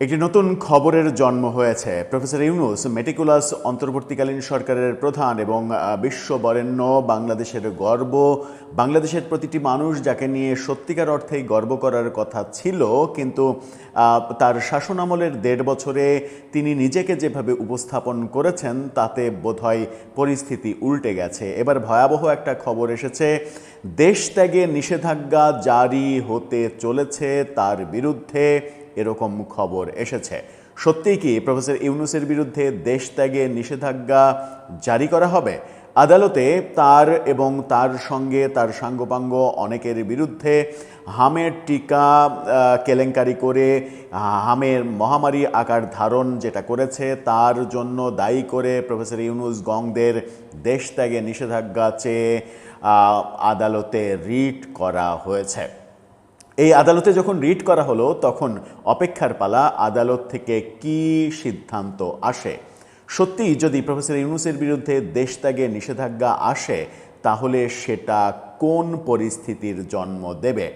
একটি নতুন খবরের জন্ম হয়েছে। প্রফেসর ইউনূস মেটিকুলাস অন্তর্বর্তীকালীন সরকারের প্রধান এবং বিশ্ববরেণ্য, বাংলাদেশের গর্ব, বাংলাদেশের প্রতিটি মানুষ যাকে নিয়ে সত্যিকার অর্থেই গর্ব করার কথা ছিল, কিন্তু তার শাসনামলের ১.৫ বছরে তিনি নিজেকে যেভাবে উপস্থাপন করেছেন তাতে বোধহয় পরিস্থিতি উল্টে গেছে। এবার ভয়াবহ একটা খবর এসেছে, দেশ ত্যাগে নিষেধাজ্ঞা জারি হতে চলেছে তার বিরুদ্ধে, এরকম খবর এসেছে। সত্যিই কি প্রফেসর ইউনূসের বিরুদ্ধে দেশ ত্যাগে নিষেধাজ্ঞা জারি করা হবে? আদালতে তার এবং তার সঙ্গে তার সাঙ্গপাঙ্গ অনেকের বিরুদ্ধে হামের টিকা কেলেঙ্কারি করে হামের মহামারী আকার ধারণ যেটা করেছে তার জন্য দায়ী করে প্রফেসর ইউনূস গংদের দেশ ত্যাগে নিষেধাজ্ঞা চেয়ে আদালতে রিট করা হয়েছে। এই আদালতে যখন রিট করা হলো তখন অপেক্ষার পালা আদালত থেকে কি সিদ্ধান্ত আসে। সত্যিই যদি প্রফেসর ইউনূসের বিরুদ্ধে দেশ ত্যাগে নিষেধাজ্ঞা আসে তাহলে সেটা কোন পরিস্থিতির জন্ম দেবে?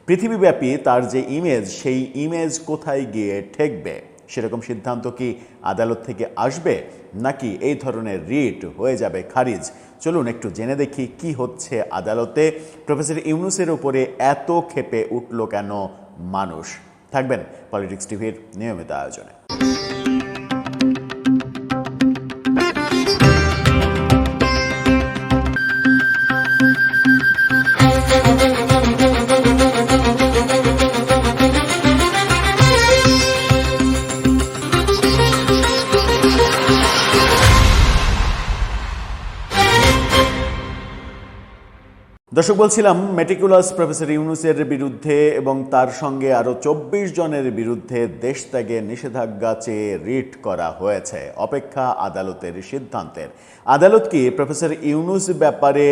পৃথিবীব্যাপী তার যে ইমেজ, সেই ইমেজ কোথায় গিয়ে ঠেকবে? সেরকম সিদ্ধান্ত কি আদালত থেকে আসবে, নাকি এই ধরনের রিট হয়ে যাবে খারিজ? চলুন একটু জেনে দেখি কি হচ্ছে আদালতে। প্রফেসর ইউনূসের উপরে এত ক্ষেপে উঠল কেন মানুষ? থাকবেন পলিটিক্স টিভির নিয়মিত আয়োজনে। দর্শক, বলছিলাম মেটিকুলাস প্রফেসর ইউনূসের বিরুদ্ধে এবং তার সঙ্গে আরও ২৪ জনের বিরুদ্ধে দেশ ত্যাগে নিষেধাজ্ঞা চেয়ে রিট করা হয়েছে। অপেক্ষা আদালতের সিদ্ধান্তের। আদালত কি প্রফেসর ইউনূস ব্যাপারে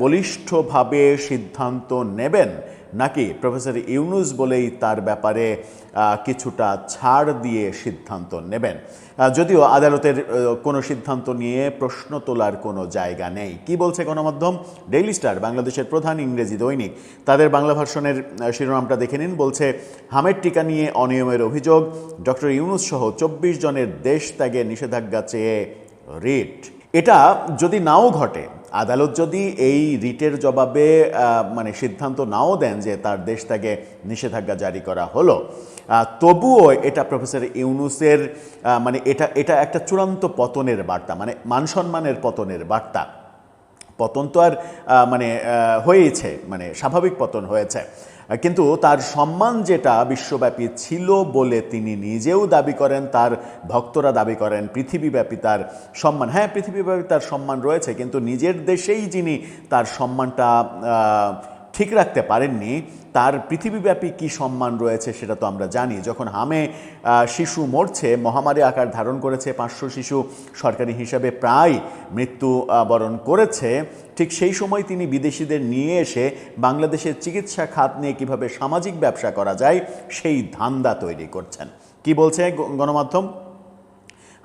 বলিষ্ঠভাবে সিদ্ধান্ত নেবেন, নাকি প্রফেসর ইউনূস বলেই তার ব্যাপারে কিছুটা ছাড় দিয়ে সিদ্ধান্ত নেবেন? যদিও আদালতের কোনো সিদ্ধান্ত নিয়ে প্রশ্ন তোলার কোনো জায়গা নেই। কি বলছে গণমাধ্যম? ডেইলি স্টার, বাংলাদেশের প্রধান ইংরেজি দৈনিক, তাদের বাংলা ভার্সনের শিরোনামটা দেখে নিন। বলছে, হামের টিকা নিয়ে অনিয়মের অভিযোগ, ডক্টর ইউনূস সহ ২৪ জনের দেশ ত্যাগে নিষেধাজ্ঞা চেয়ে রিট। এটা যদি নাও ঘটে, আদালত যদি এই রিটের জবাবে সিদ্ধান্ত নাও দেন যে তার দেশ ত্যাগে নিষেধাজ্ঞা জারি করা হলো, তবুও এটা প্রফেসর ইউনূসের এটা একটা চূড়ান্ত পতনের বার্তা, মানসম্মানের পতনের বার্তা। পতন তো আর হয়েছে, স্বাভাবিক পতন হয়েছে, কিন্তু তার সম্মান যেটা বিশ্বব্যাপী ছিল বলে তিনি নিজেও দাবি করেন, তার ভক্তরা দাবি করেন, পৃথিবীব্যাপী তার সম্মান, হ্যাঁ পৃথিবীব্যাপী তার সম্মান রয়েছে, কিন্তু নিজের দেশেই যিনি তার সম্মানটা ঠিক রাখতে পারেননি, তার পৃথিবীব্যাপী কি সম্মান রয়েছে সেটা তো আমরা জানি। যখন হামে শিশু মরছে, মহামারী আকার ধারণ করেছে, ৫০০ শিশু সরকারি হিসাবে প্রায় মৃত্যুবরণ করেছে, ঠিক সেই সময় তিনি বিদেশিদের নিয়ে এসে বাংলাদেশের চিকিৎসা খাত নিয়ে কীভাবে সামাজিক ব্যবসা করা যায় সেই ধান্দা তৈরি করছেন। কি বলছে গণমাধ্যম?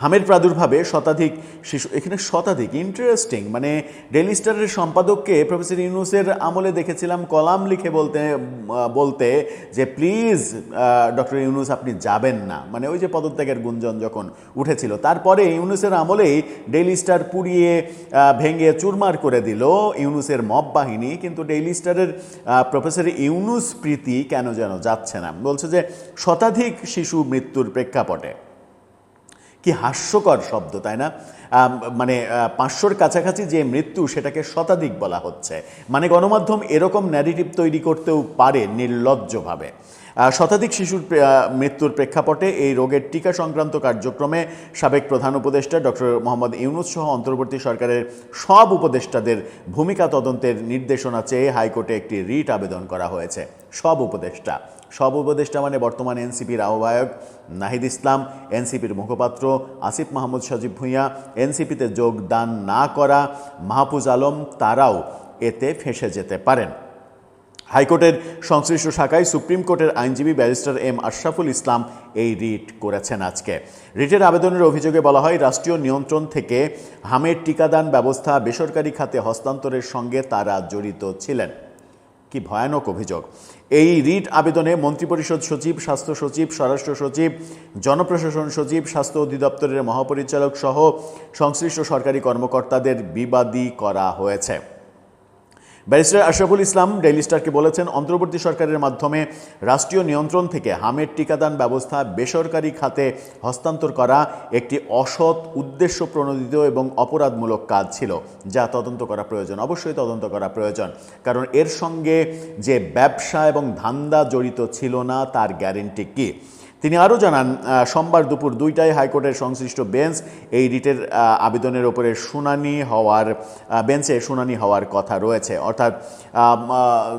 হামের প্রাদুর্ভাবে শতাধিক শিশু, এখানে শতাধিক, ইন্টারেস্টিং। ডেইলি স্টারের সম্পাদককে প্রফেসর ইউনূসের আমলে দেখেছিলাম কলাম লিখে বলতে যে প্লিজ ডক্টর ইউনূস আপনি যাবেন না, ওই যে পদত্যাগের গুঞ্জন যখন উঠেছিল। তারপরে ইউনূসের আমলেই ডেইলি স্টার পুড়িয়ে ভেঙে চুরমার করে দিল ইউনূসের মব বাহিনী, কিন্তু ডেইলি স্টারের প্রফেসর ইউনূস প্রীতি কেন যেন যাচ্ছে না। বলছে যে শতাধিক শিশু মৃত্যুর প্রেক্ষাপটে। কি হাস্যকর শব্দ, তাই না? ৫০০-র কাছাকাছি যে মৃত্যু সেটাকে শতাধিক বলা হচ্ছে। গণমাধ্যম এরকম ন্যারেটিভ তৈরি করতেও পারে নির্লজ্জভাবে। শতাধিক শিশুর মৃত্যুর প্রেক্ষাপটে এই রোগের টিকা সংক্রান্ত কার্যক্রমে সাবেক প্রধান উপদেষ্টা ডক্টর মোহাম্মদ ইউনূস সহ অন্তর্বর্তী সরকারের সব উপদেষ্টাদের ভূমিকা তদন্তের নির্দেশনা চেয়ে হাইকোর্টে একটি রিট আবেদন করা হয়েছে। সব উপদেষ্টা বর্তমান এনসিপির আহ্বায়ক নাহিদ ইসলাম, এনসিপির মুখপাত্র আসিফ মাহমুদ সজীব ভুঁইয়া, এনসিপিতে যোগদান না করা মাহফুজ আলম, তারাও এতে ফেঁসে যেতে পারেন। হাইকোর্টের সংশ্লিষ্ট শাখায় সুপ্রিম কোর্টের আইনজীবী ব্যারিস্টার এম আশরাফুল ইসলাম এই রিট করেছেন আজকে। রিটের আবেদনের অভিযোগে বলা হয়, রাষ্ট্রীয় নিয়ন্ত্রণ থেকে হামের টিকাদান ব্যবস্থা বেসরকারি খাতে হস্তান্তরের সঙ্গে তারা জড়িত ছিলেন। কি ভয়ানক অভিযোগ! এই রিট আবেদনে মন্ত্রিপরিষদ সচিব, স্বাস্থ্য সচিব, স্বরাষ্ট্র সচিব, জনপ্রশাসন সচিব, স্বাস্থ্য অধিদপ্তরের মহাপরিচালক সহ সংশ্লিষ্ট সরকারি কর্মকর্তাদের বিবাদী করা হয়েছে। ব্যারিস্টার আশরাফুল ইসলাম ডেইলি স্টারকে বলেছেন, অন্তর্বর্তী সরকারের মাধ্যমে রাষ্ট্রীয় নিয়ন্ত্রণ থেকে হামের টিকাদান ব্যবস্থা বেসরকারি খাতে হস্তান্তর করা একটি অসৎ উদ্দেশ্য প্রণোদিত এবং অপরাধমূলক কাজ ছিল, যা তদন্ত করা প্রয়োজন। অবশ্যই তদন্ত করা প্রয়োজন, কারণ এর সঙ্গে যে ব্যবসা এবং ধান্দা জড়িত ছিল না তার গ্যারেন্টি কী? তিনি আরও জানান, সোমবার দুপুর 2টায় হাইকোর্টের সংশ্লিষ্ট বেঞ্চ এই রিটের আবেদনের ওপরে বেঞ্চে শুনানি হওয়ার কথা রয়েছে। অর্থাৎ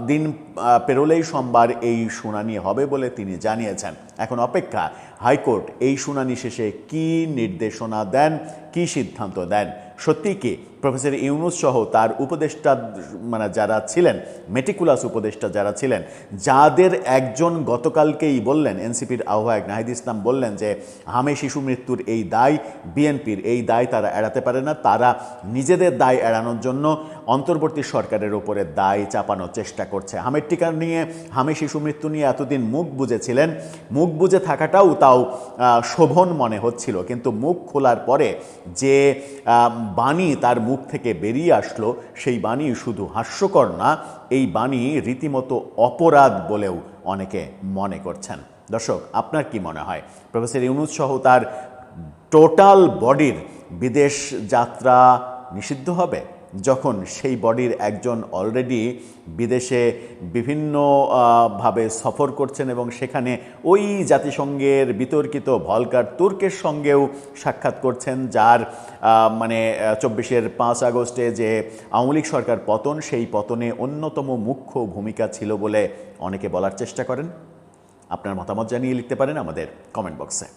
দিন পেরোলেই সোমবার এই শুনানি হবে বলে তিনি জানিয়েছেন। এখন অপেক্ষা হাইকোর্ট এই শুনানি শেষে কী নির্দেশনা দেন, কী সিদ্ধান্ত দেন। সত্যি কি প্রফেসর ইউনূস সহ তার উপদেষ্টা যারা ছিলেন, মেটিকুলাস উপদেষ্টা যারা ছিলেন, যাদের একজন গতকালকেই বললেন, এনসিপির আহ্বায়ক নাহিদ ইসলাম বললেন যে হামে শিশু মৃত্যুর এই দায় বিএনপির, এই দায় তারা এড়াতে পারে না, তারা নিজেদের দায় এড়ানোর জন্য অন্তর্বর্তী সরকারের উপরে দায় চাপানোর চেষ্টা করছে। হামের টিকা নিয়ে, হামে শিশু মৃত্যু নিয়ে এতদিন মুখ বুজেছিলেন, মুখ বুজে থাকাটাও তাও শোভন মনে হচ্ছিল, কিন্তু মুখ খোলার পরে যে বাণী তার মুখ থেকে বেরিয়ে আসলো, সেই বাণী শুধু হাস্যকর না, এই বাণী রীতিমতো অপরাধ বলেও অনেকে মনে করছেন। দর্শক, আপনার কি মনে হয় প্রফেসর ইউনূস সহ তার টোটাল বডির বিদেশ যাত্রা নিষিদ্ধ হবে, যখন সেই বডির একজন অলরেডি বিদেশে বিভিন্নভাবে সফর করছেন এবং সেখানে ওই জাতিসংঘের বিতর্কিত ভলকার তুর্কের সঙ্গেও সাক্ষাৎ করছেন, যার 24 আগস্টে যে আওয়ামী লীগ সরকার পতন, সেই পতনে অন্যতম মুখ্য ভূমিকা ছিল বলে অনেকে বলার চেষ্টা করেন। আপনার মতামত জানিয়ে লিখতে পারেন আমাদের কমেন্ট বক্সে।